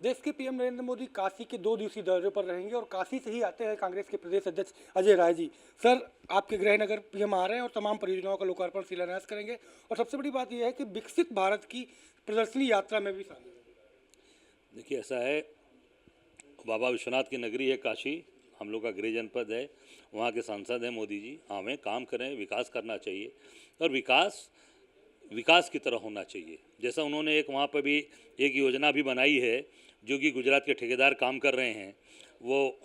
देश के पीएम नरेंद्र मोदी काशी के 2 दिवसीय दौरे पर रहेंगे और काशी से ही आते हैं कांग्रेस के प्रदेश अध्यक्ष अजय राय जी। सर, आपके गृह नगर पीएम आ रहे हैं और तमाम परियोजनाओं का लोकार्पण शिलान्यास करेंगे और सबसे बड़ी बात यह है कि विकसित भारत की प्रदर्शनी यात्रा में भी शामिल है। देखिए, ऐसा है, बाबा विश्वनाथ की नगरी है काशी, हम लोग का गृह जनपद है, वहाँ के सांसद हैं मोदी जी। हमें काम करें, विकास करना चाहिए और विकास विकास की तरह होना चाहिए। जैसा उन्होंने एक वहाँ पर भी एक योजना भी बनाई है जो कि गुजरात के ठेकेदार काम कर रहे हैं, वो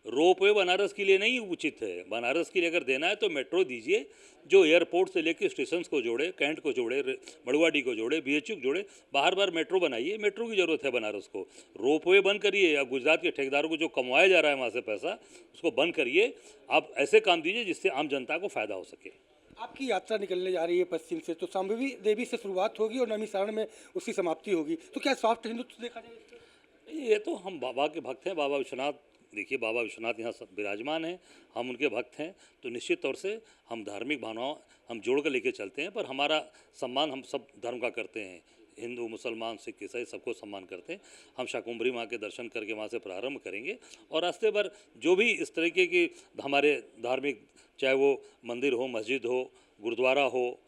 रोपवे बनारस के लिए नहीं उचित है। बनारस के लिए अगर देना है तो मेट्रो दीजिए जो एयरपोर्ट से लेकर स्टेशन को जोड़े, कैंट को जोड़े, मड़ुआडी को जोड़े, बीएचयू को जोड़े। बाहर बार मेट्रो बनाइए, मेट्रो की ज़रूरत है बनारस को। रोपवे बंद करिए। अब गुजरात के ठेकेदारों को जो कमाया जा रहा है वहाँ से पैसा, उसको बंद करिए। आप ऐसे काम दीजिए जिससे आम जनता को फ़ायदा हो सके। आपकी यात्रा निकलने जा रही है पश्चिम से, तो शांभवी देवी से शुरुआत होगी और नैमिषारण्य में उसकी समाप्ति होगी, तो क्या सॉफ्ट हिंदुत्व देखा जाए? ये तो हम बाबा के भक्त हैं, बाबा विश्वनाथ। देखिए, बाबा विश्वनाथ यहाँ सब विराजमान हैं, हम उनके भक्त हैं, तो निश्चित तौर से हम धार्मिक भावनाओं हम जोड़ कर लेके चलते हैं। पर हमारा सम्मान हम सब धर्म का करते हैं, हिंदू, मुसलमान, सिख, ईसाई सबको सम्मान करते हैं। हम शाकुंभरी माँ के दर्शन करके वहाँ से प्रारंभ करेंगे और रास्ते पर जो भी इस तरीके की हमारे धार्मिक, चाहे वो मंदिर हो, मस्जिद हो, गुरुद्वारा हो,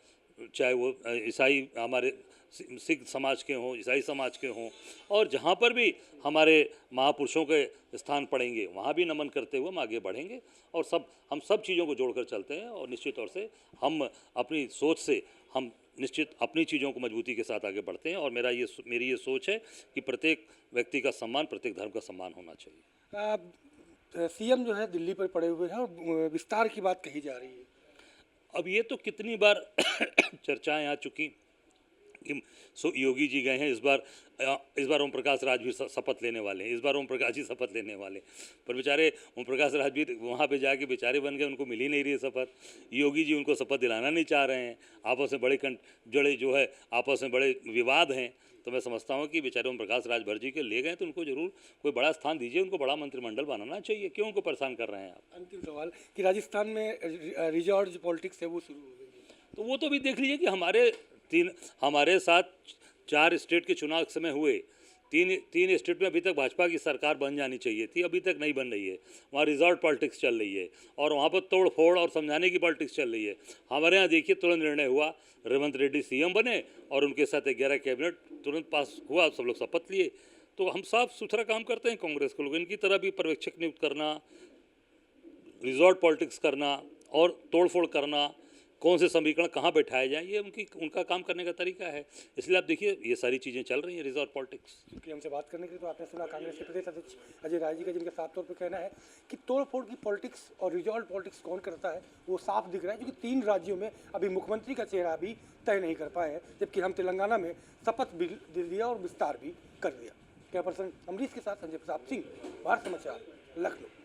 चाहे वो ईसाई हमारे सिख समाज के हों, ईसाई समाज के हों, और जहाँ पर भी हमारे महापुरुषों के स्थान पड़ेंगे वहाँ भी नमन करते हुए हम आगे बढ़ेंगे। और हम सब चीज़ों को जोड़कर चलते हैं और निश्चित तौर से हम अपनी सोच से हम निश्चित अपनी चीज़ों को मजबूती के साथ आगे बढ़ते हैं। और मेरी ये सोच है कि प्रत्येक व्यक्ति का सम्मान, प्रत्येक धर्म का सम्मान होना चाहिए। सीएम जो है दिल्ली पर पड़े हुए हैं और विस्तार की बात कही जा रही है। अब ये तो कितनी बार चर्चाएं आ चुकी कि योगी जी गए हैं। इस बार ओम प्रकाश राज भी शपथ लेने वाले हैं, इस बार ओम प्रकाश जी शपथ लेने वाले। पर बेचारे ओम प्रकाश राज भी वहाँ पे जाके बेचारे बन गए, उनको मिल ही नहीं रही है शपथ। योगी जी उनको शपथ दिलाना नहीं चाह रहे हैं। आपस में आपस में बड़े विवाद हैं। तो मैं समझता हूँ कि बेचारे ओम प्रकाश राजभर जी के ले गए तो उनको जरूर कोई बड़ा स्थान दीजिए, उनको बड़ा मंत्रिमंडल बनाना चाहिए। क्यों उनको परेशान कर रहे हैं आप? अंतिम सवाल कि राजस्थान में रिजॉर्ट पॉलिटिक्स है वो शुरू हो गई, तो वो तो भी देख लीजिए कि हमारे साथ 4 स्टेट के चुनाव के समय हुए। तीन स्टेट में अभी तक भाजपा की सरकार बन जानी चाहिए थी, अभी तक नहीं बन रही है। वहाँ रिजॉर्ट पॉलिटिक्स चल रही है और वहाँ पर तोड़ फोड़ और समझाने की पॉलिटिक्स चल रही है। हमारे यहाँ देखिए, तुरंत निर्णय हुआ, रेवंत रेड्डी सीएम बने और उनके साथ 11 कैबिनेट तुरंत पास हुआ, सब लोग शपथ लिए। तो हम साफ सुथरा काम करते हैं कांग्रेस के लोग। इनकी तरह भी पर्यवेक्षक नियुक्त करना, रिजॉर्ट पॉलिटिक्स करना और तोड़फोड़ करना, कौन से समीकरण कहाँ बैठाए जाएं, ये उनका काम करने का तरीका है। इसलिए आप देखिए, ये सारी चीज़ें चल रही हैं रिजॉर्ट पॉलिटिक्स। क्योंकि हमसे बात करने के लिए तो आपने सुना कांग्रेस के प्रदेश अध्यक्ष अजय राय जी का, जिनका साफ तौर पर कहना है कि तोड़फोड़ की पॉलिटिक्स और रिजॉर्ट पॉलिटिक्स कौन करता है वो साफ दिख रहा है, क्योंकि 3 राज्यों में अभी मुख्यमंत्री का चेहरा भी तय नहीं कर पाए हैं, जबकि हम तेलंगाना में शपथ भी दे दिया और विस्तार भी कर दिया। कैमरा पर्सन अमरीश के साथ संजय प्रताप सिंह, भारत समाचार, लखनऊ।